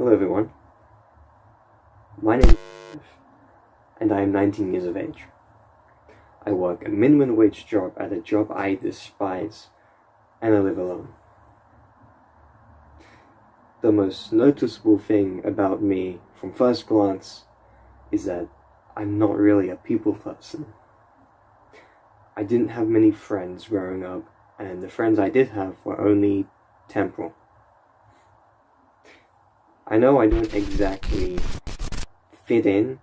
Hello everyone, my name is Bieither, and I am 19 years of age. I work a minimum wage job at a job I despise, and I live alone. The most noticeable thing about me from first glance is that I'm not really a people person. I didn't have many friends growing up, and the friends I did have were only temporal. I know I don't exactly fit in,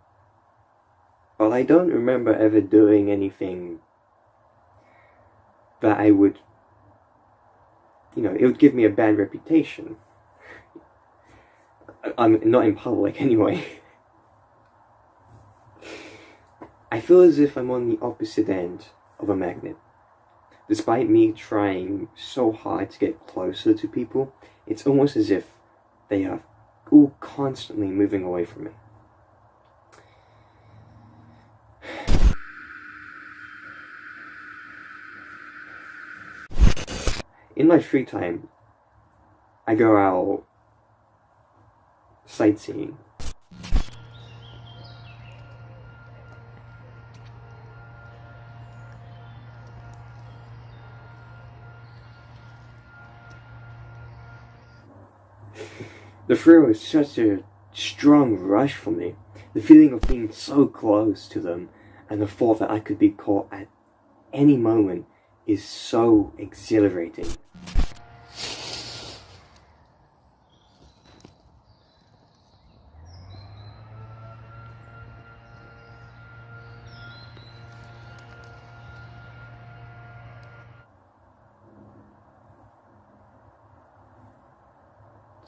but I don't remember ever doing anything that I would, it would give me a bad reputation. I'm not in public anyway. I feel as if I'm on the opposite end of a magnet. Despite me trying so hard to get closer to people, it's almost as if they are all constantly moving away from me. In my free time, I go out sightseeing. The thrill is such a strong rush for me. The feeling of being so close to them and the thought that I could be caught at any moment is so exhilarating.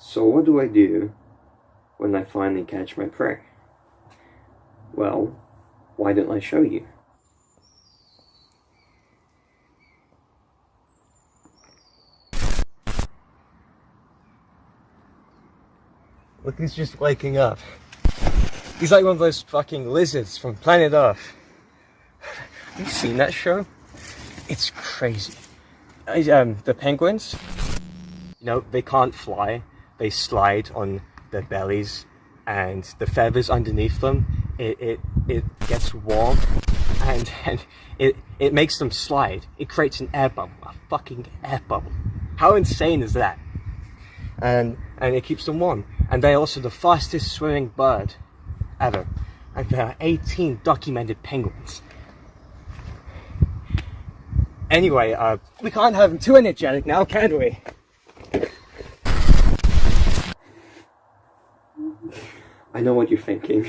So what do I do when I finally catch my prey? Well, why don't I show you? Look, he's just waking up. He's like one of those fucking lizards from planet Earth. Have you seen that show? It's crazy. The penguins, they can't fly. They slide on their bellies, and the feathers underneath them, it gets warm, and it makes them slide. It creates an air bubble, a fucking air bubble. How insane is that? And it keeps them warm. And they're also the fastest swimming bird ever. And there are 18 documented penguins. Anyway, we can't have them too energetic now, can we? I know what you're thinking.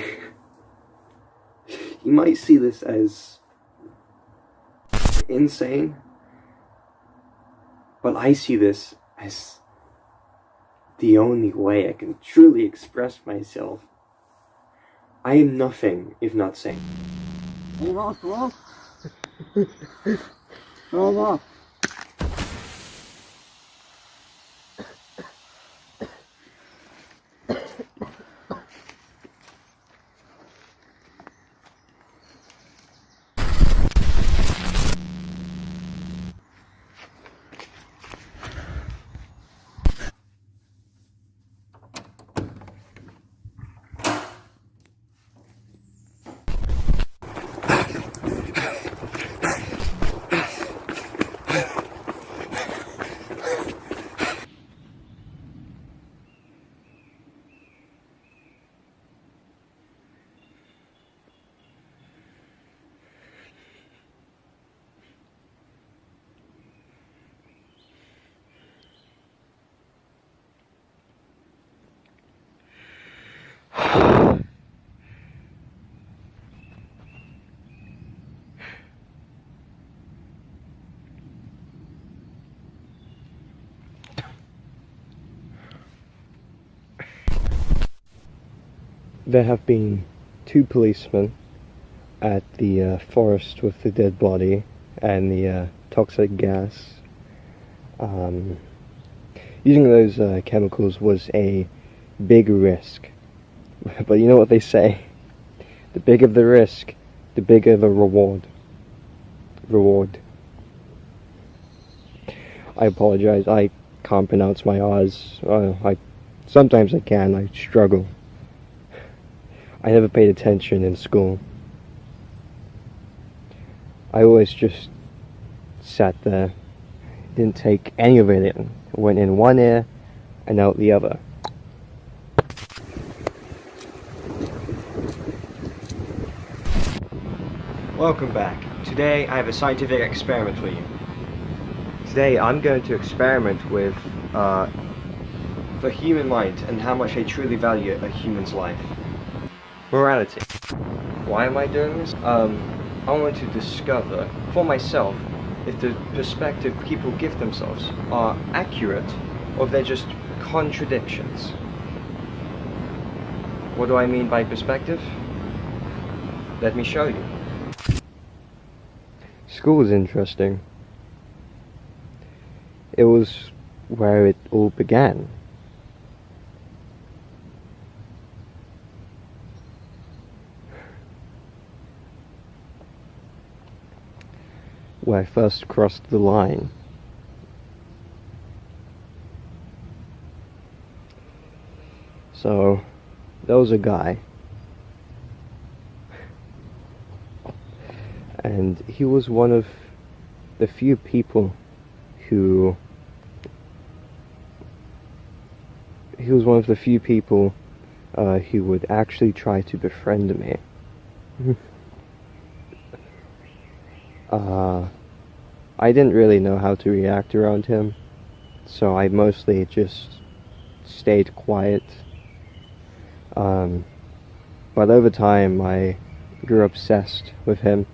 You might see this as insane, but I see this as the only way I can truly express myself. I am nothing if not sane. There have been 2 policemen at the forest with the dead body and the toxic gas. Using those chemicals was a big risk. But you know what they say? The bigger the risk, the bigger the reward. I apologize, I can't pronounce my R's. I Sometimes I can, I struggle. I never paid attention in school. I always just sat there, didn't take any of it in. It went in one ear and out the other. Welcome back. Today I have a scientific experiment for you. Today I'm going to experiment with the human mind and how much I truly value a human's life. Morality. Why am I doing this? I want to discover for myself if the perspective people give themselves are accurate or if they're just contradictions. What do I mean by perspective? Let me show you. School is interesting. It was where it all began. Where I first crossed the line. So, there was a guy, and he was one of the few people who would actually try to befriend me. I didn't really know how to react around him, so I mostly just stayed quiet. But over time I grew obsessed with him,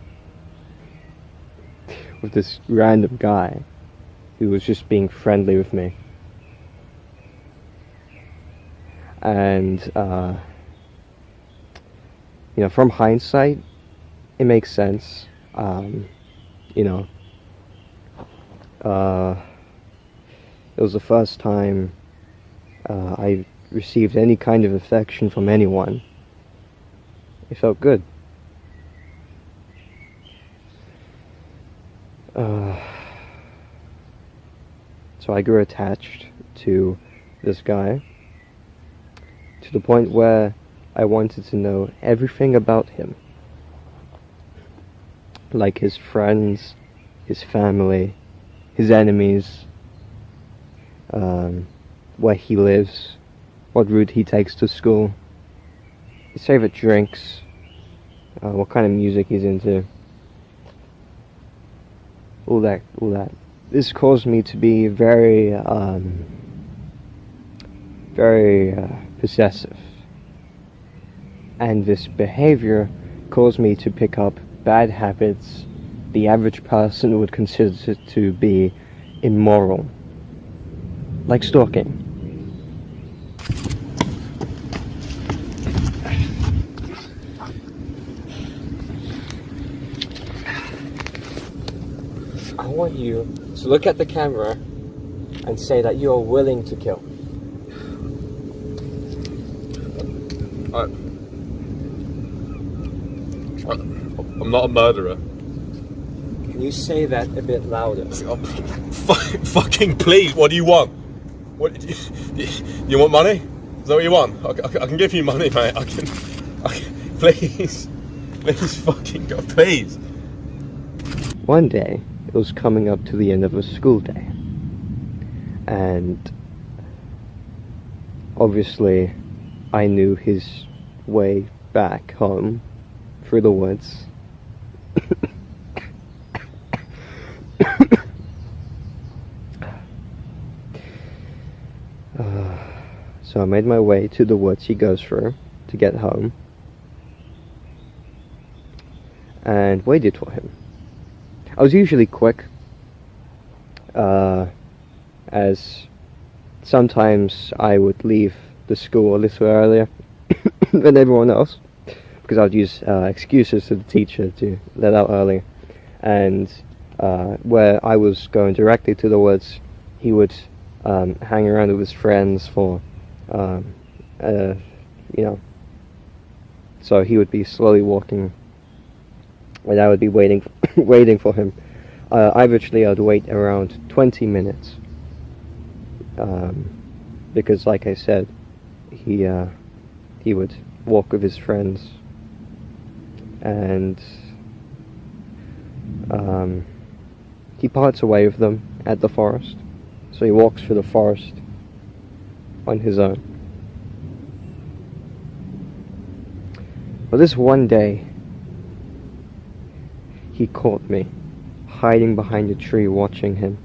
with this random guy who was just being friendly with me. And you know, from hindsight it makes sense. It was the first time I received any kind of affection from anyone. It felt good. So I grew attached to this guy to the point where I wanted to know everything about him. Like his friends, his family, his enemies, where he lives, what route he takes to school, his favorite drinks, what kind of music he's into, all that. This caused me to be very possessive, and this behavior caused me to pick up bad habits the average person would consider to be immoral, like stalking. I want you to look at the camera and say that you are willing to kill. I'm not a murderer. Can you say that a bit louder? Fucking please, what do you want? What you want money? Is that what you want? I can give you money, mate. I can please fucking go, please. One day, it was coming up to the end of a school day, and obviously I knew his way back home through the woods. So I made my way to the woods he goes through to get home, and waited for him. I was usually quick, as sometimes I would leave the school a little earlier than everyone else, because I would use excuses to the teacher to let out early. And where I was going directly to the woods, he would hang around with his friends for, so he would be slowly walking, and I would be waiting for him. Averagely I'd wait around 20 minutes, because like I said, he would walk with his friends, and he parts away with them at the forest. So he walks through the forest on his own. But this one day, he caught me hiding behind a tree watching him.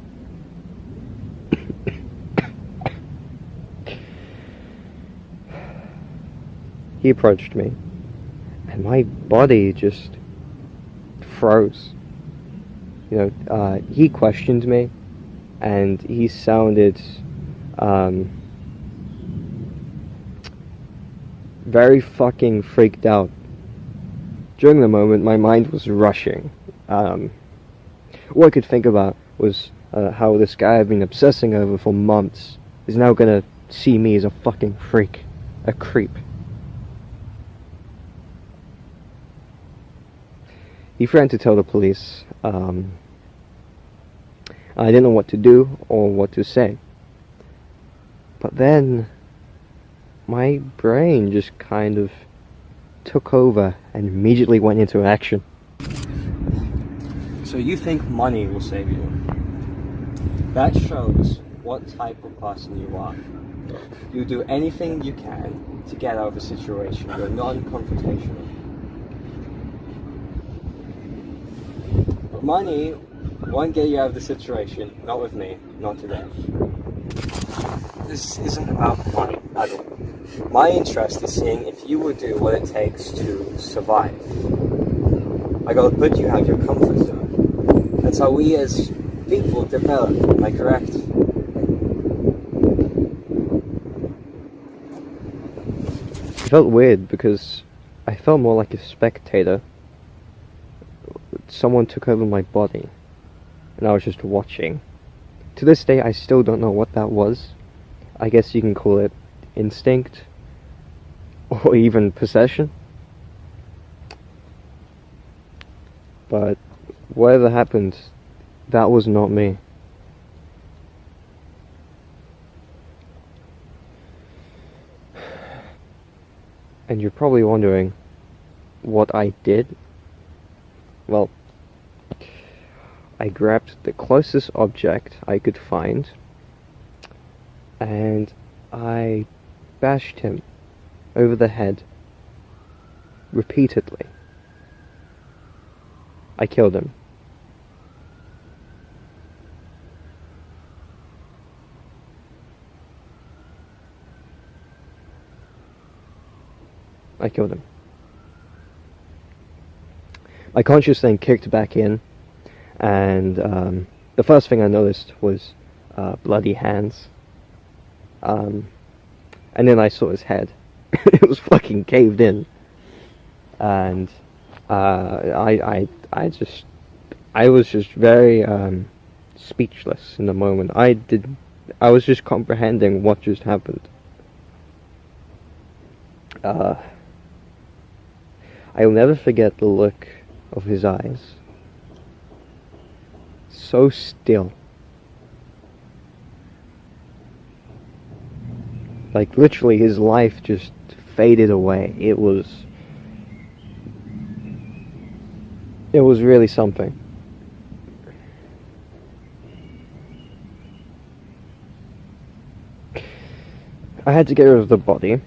He approached me, and my body just froze. You know, he questioned me, and he sounded very fucking freaked out. During the moment, my mind was rushing. What I could think about was how this guy I've been obsessing over for months is now gonna see me as a fucking freak, a creep. He threatened to tell the police. I didn't know what to do or what to say. But then my brain just kind of took over and immediately went into action. So you think money will save you? That shows what type of person you are. You do anything you can to get out of a situation. You're non-confrontational. But money won't get you out of the situation. Not with me. Not today. This isn't about money at all. My interest is seeing if you will do what it takes to survive. I gotta put you out of your comfort zone. That's how we as people develop, am I correct? It felt weird because I felt more like a spectator. Someone took over my body, and I was just watching. To this day, I still don't know what that was. I guess you can call it instinct, or even possession. But whatever happened, that was not me. And you're probably wondering what I did. Well, I grabbed the closest object I could find, and I bashed him over the head repeatedly. I killed him. I killed him. My conscience then kicked back in, and the first thing I noticed was bloody hands. And then I saw his head. It was fucking caved in. And I was just very speechless in the moment. I was just comprehending what just happened. I'll never forget the look of his eyes. So still. Like literally his life just faded away. It was really something. I had to get rid of the body,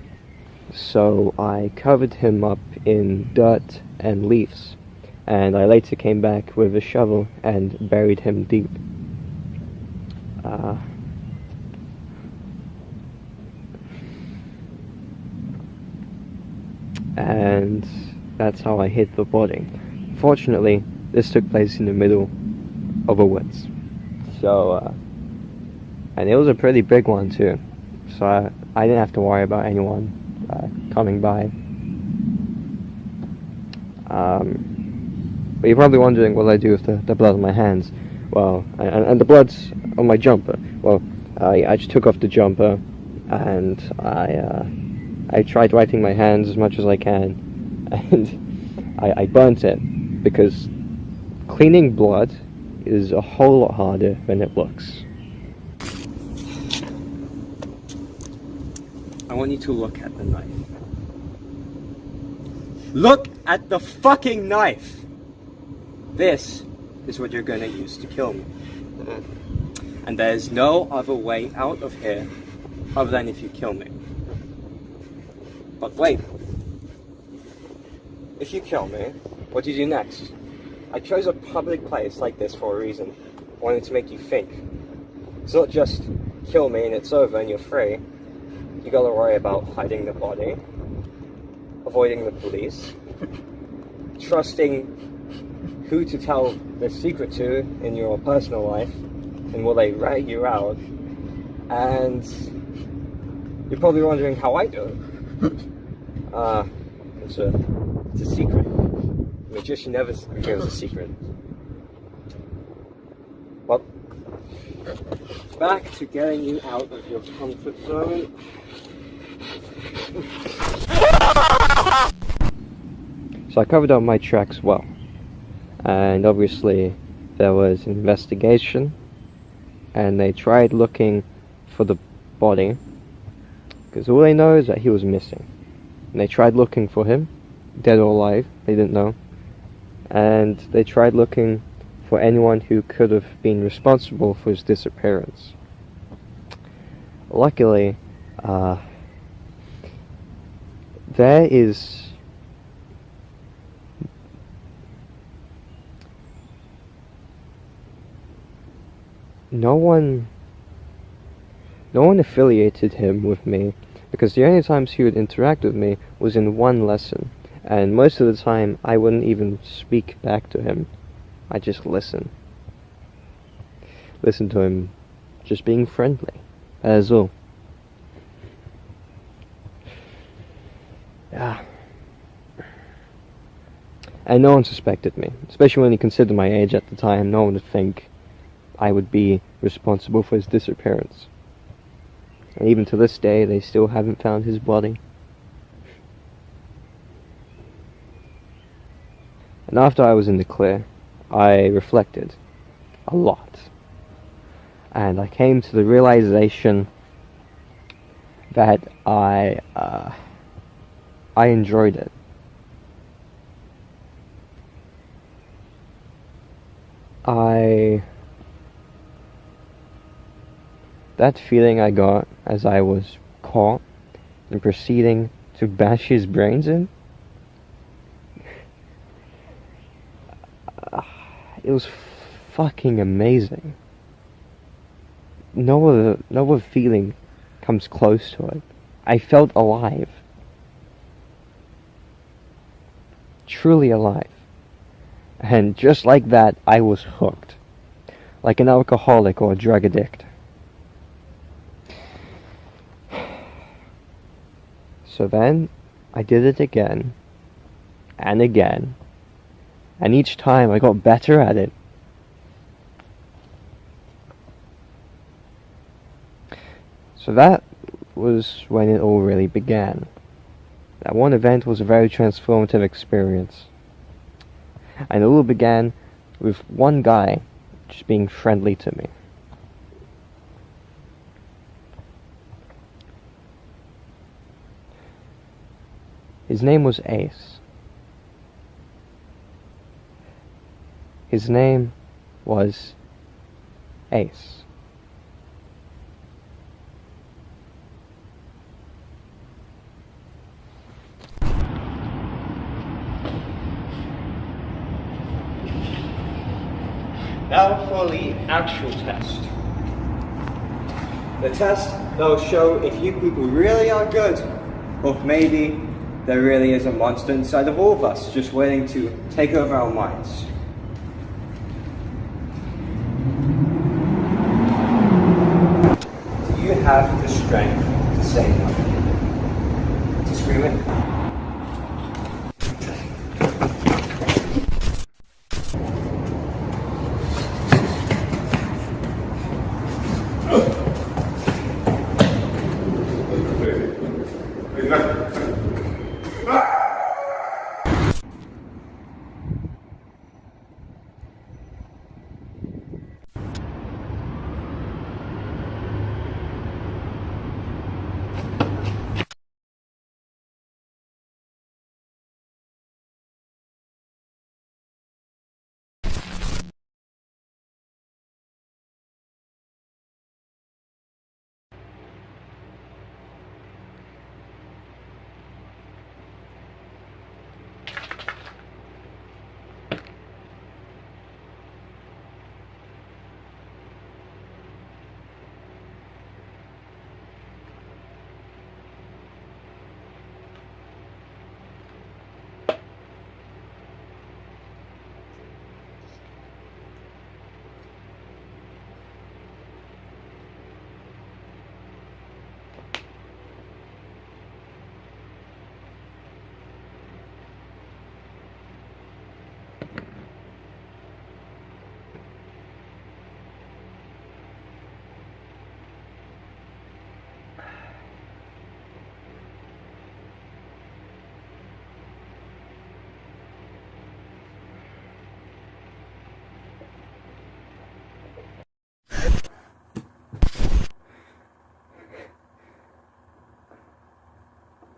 so I covered him up in dirt and leaves, and I later came back with a shovel and buried him deep. And that's how I hid the body. Fortunately, this took place in the middle of a woods. So, and it was a pretty big one too. So I didn't have to worry about anyone coming by. But you're probably wondering what I do with the blood on my hands. Well, and the blood's on my jumper. Well, I just took off the jumper, and I tried wiping my hands as much as I can, and I burnt it, because cleaning blood is a whole lot harder than it looks. I want you to look at the knife. Look at the fucking knife! This is what you're gonna use to kill me. And there's no other way out of here other than if you kill me. But wait. If you kill me, what do you do next? I chose a public place like this for a reason. I wanted to make you think. It's not just kill me and it's over and you're free. You gotta worry about hiding the body, avoiding the police, trusting who to tell the secret to in your personal life, and will they rat you out? And you're probably wondering how I do it. It's a secret. The magician never reveals a secret. Well, back to getting you out of your comfort zone. So I covered up my tracks well, and obviously there was an investigation, and they tried looking for the body, because all they know is that he was missing. And they tried looking for him, dead or alive, they didn't know. And they tried looking for anyone who could have been responsible for his disappearance. Luckily, there is no one affiliated him with me, because the only times he would interact with me was in one lesson, and most of the time I wouldn't even speak back to him. I just listen to him just being friendly, that is all. Yeah. And no one suspected me, especially when you consider my age at the time. No one would think I would be responsible for his disappearance. And even to this day, they still haven't found his body. And after I was in the clear, I reflected a lot. And I came to the realization that I enjoyed it. That feeling I got as I was caught and proceeding to bash his brains in, it was fucking amazing. No other feeling comes close to it. I felt alive. Truly alive. And just like that, I was hooked. Like an alcoholic or a drug addict. So then, I did it again. And again. And each time I got better at it. So that was when it all really began. That one event was a very transformative experience. And it all began with one guy just being friendly to me. His name was Ace. His name was Ace. Now for the actual test. The test that will show if you people really are good, or if maybe there really is a monster inside of all of us, just waiting to take over our minds. Do you have the strength to say no? To scream it?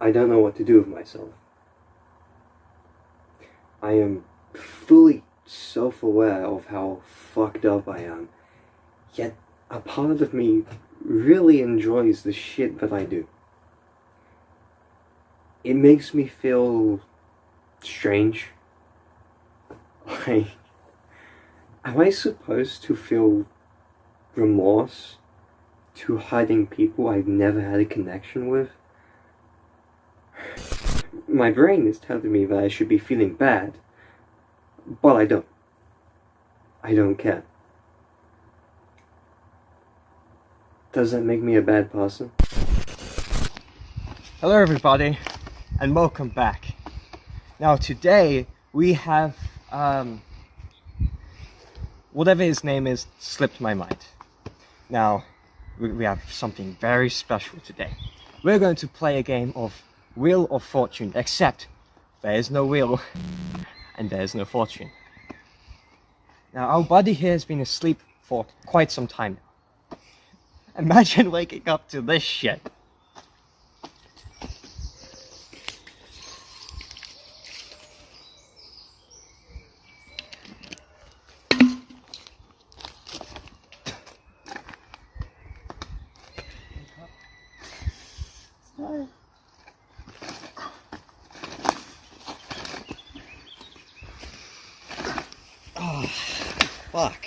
I don't know what to do with myself. I am fully self-aware of how fucked up I am, yet a part of me really enjoys the shit that I do. It makes me feel strange. Like, am I supposed to feel remorse to hiding people I've never had a connection with? My brain is telling me that I should be feeling bad, but I don't. I don't care. Does that make me a bad person? Hello everybody, and welcome back. Now today we have, whatever his name is, slipped my mind. Now, we have something very special today. We're going to play a game of Wheel of Fortune, except there is no wheel and there is no fortune. Now our buddy here has been asleep for quite some time now. Imagine waking up to this shit. Oh, fuck.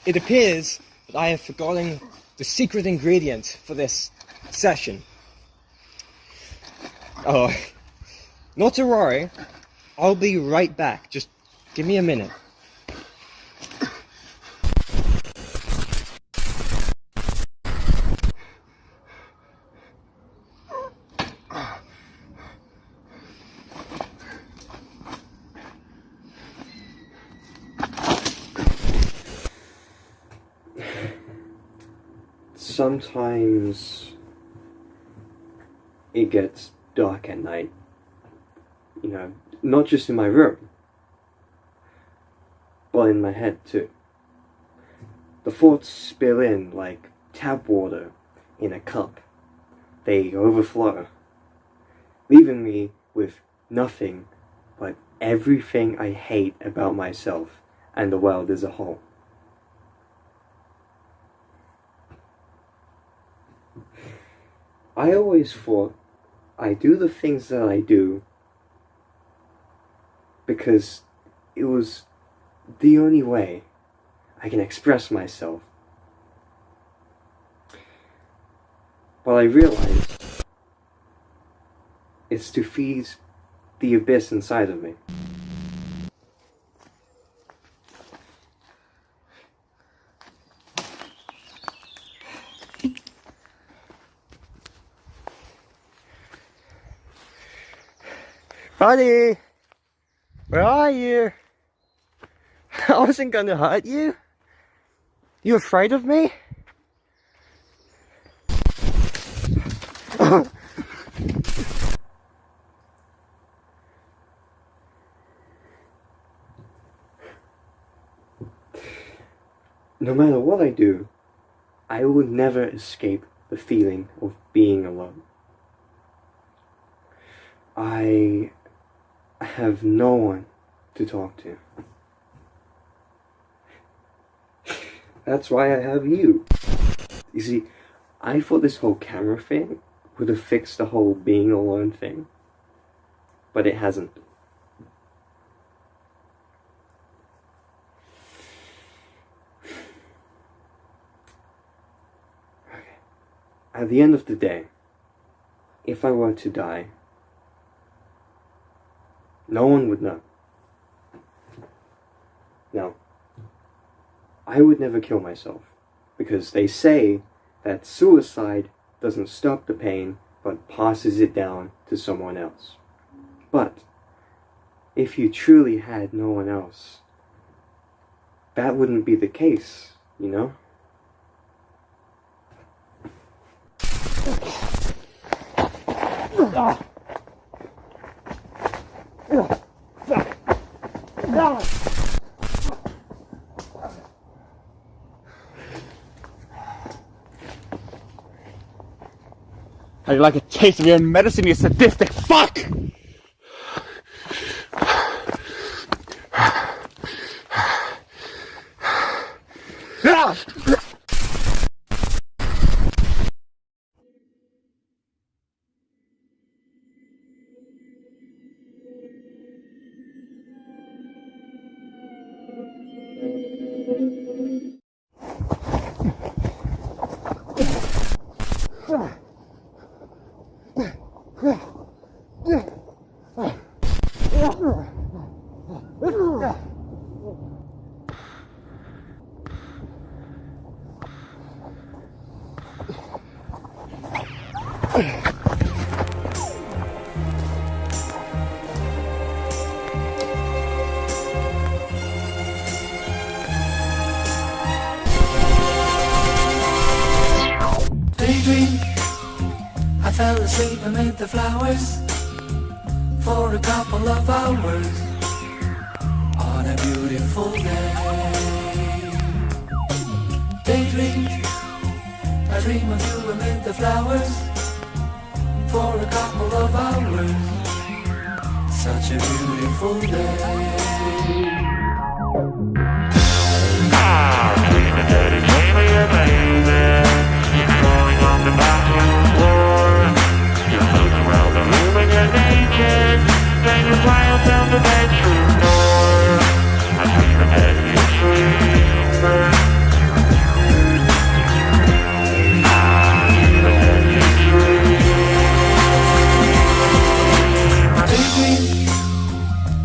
It appears that I have forgotten the secret ingredient for this session. Oh, not to worry. I'll be right back. Just give me a minute. Sometimes it gets dark at night, you know, not just in my room, but in my head too. The thoughts spill in like tap water in a cup. They overflow, leaving me with nothing but everything I hate about myself and the world as a whole. I always thought I do the things that I do because it was the only way I can express myself. But I realized it's to feed the abyss inside of me. Buddy, where are you? I wasn't gonna hurt you. You afraid of me? No matter what I do, I will never escape the feeling of being alone. I have no one to talk to. That's why I have you. You see, I thought this whole camera thing would have fixed the whole being alone thing, but it hasn't. Okay. At the end of the day, if I were to die, no one would know. Now, I would never kill myself, because they say that suicide doesn't stop the pain, but passes it down to someone else. But, if you truly had no one else, that wouldn't be the case, you know? How do you like a taste of your own medicine, you sadistic fuck? Daydream, I fell asleep amid the flowers for a couple of hours on a beautiful day. Daydream, I dream of you amid the flowers for a couple of hours. Such a beautiful day. Dreaming that it came here, baby. Going on the bathroom floor. You're moving around the room and you're naked. Then you fly down the bedroom door. I dream that you dream.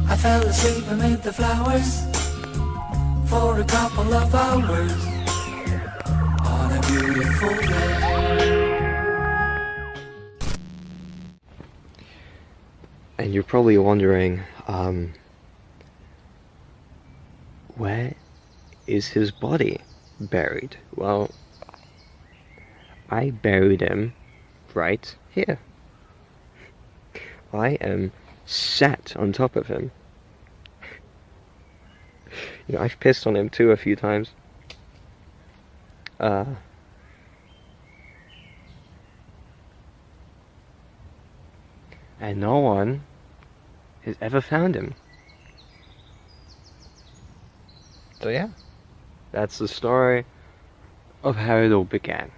I fell asleep amid the flowers for a couple of hours on a beautiful day. And you're probably wondering, where is his body buried? Well, I buried him right here. I am sat on top of him. You know, I've pissed on him too a few times. And no one has ever found him. So yeah, that's the story of how it all began.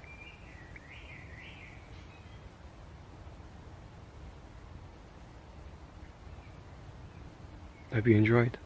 Hope you enjoyed.